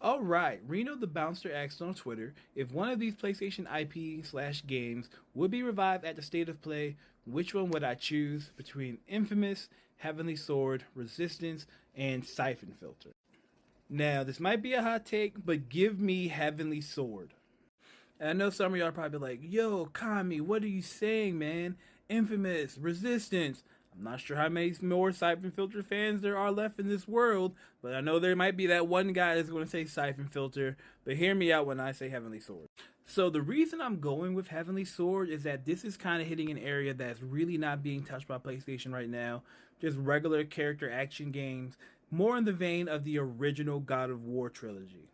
Alright, Reno the Bouncer asked on Twitter if one of these PlayStation IP/games would be revived at the state of play, which one would I choose between Infamous, Heavenly Sword, Resistance, and Siphon Filter? Now, this might be a hot take, but give me Heavenly Sword. And I know some of y'all are probably like, yo, Kami, what are you saying, man? Infamous, Resistance. I'm not sure how many more Siphon Filter fans there are left in this world, but I know there might be that one guy that's going to say Siphon Filter, but hear me out when I say Heavenly Sword. So the reason I'm going with Heavenly Sword is that this is kind of hitting an area that's really not being touched by PlayStation right now. Just regular character action games, more in the vein of the original God of War trilogy.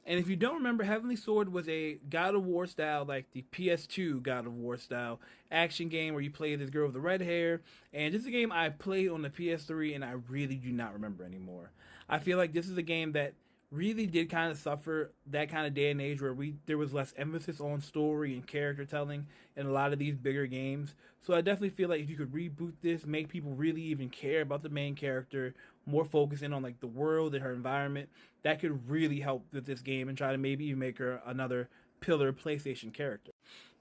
And if you don't remember, Heavenly Sword was a God of War style, like the PS2 God of War style action game where you play this girl with the red hair. And this is a game I played on the PS3 and I really do not remember anymore. I feel like this is a game that really did kind of suffer that kind of day and age where there was less emphasis on story and character telling in a lot of these bigger games. So I definitely feel like if you could reboot this, make people really even care about the main character, more focusing on like the world and her environment, that could really help with this game and try to maybe even make her another pillar PlayStation character.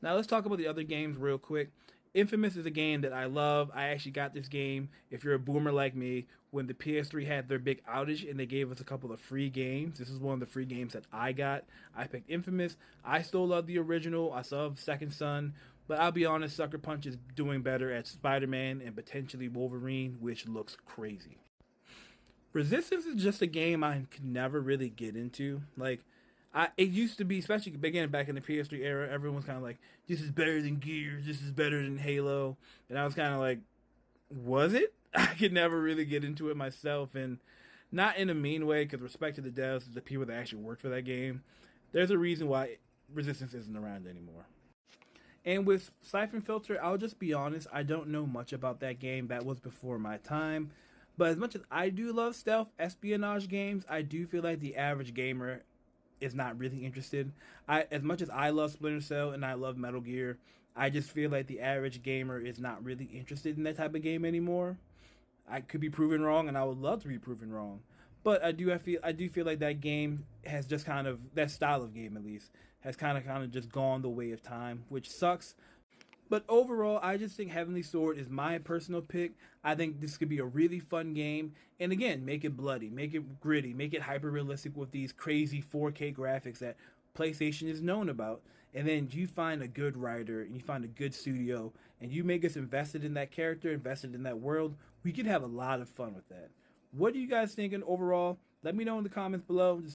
Now let's talk about the other games real quick. Infamous is a game that I love. I actually got this game, if you're a boomer like me, when the PS3 had their big outage and they gave us a couple of free games. This is one of the free games that I got. I picked Infamous. I still love the original. I still love Second Son. But I'll be honest, Sucker Punch is doing better at Spider-Man and potentially Wolverine, which looks crazy. Resistance is just a game I could never really get into. Like, it used to be, especially again back in the PS3 era, everyone was kind of like, this is better than Gears, this is better than Halo. And I was kind of like, was it? I could never really get into it myself, and not in a mean way, because respect to the devs, the people that actually worked for that game. There's a reason why Resistance isn't around anymore. And with Siphon Filter, I'll just be honest, I don't know much about that game. That was before my time. But as much as I do love stealth espionage games, I do feel like the average gamer is not really interested. As much as I love Splinter Cell and I love Metal Gear, I just feel like the average gamer is not really interested in that type of game anymore. I could be proven wrong, and I would love to be proven wrong. But I do feel like that game has just kind of, that style of game at least, has kind of just gone the way of time, which sucks. But overall, I just think Heavenly Sword is my personal pick. I think this could be a really fun game. And again, make it bloody, make it gritty, make it hyper-realistic with these crazy 4K graphics that PlayStation is known about. And then you find a good writer, and you find a good studio, and you make us invested in that character, invested in that world. We could have a lot of fun with that. What are you guys thinking overall? Let me know in the comments below. Just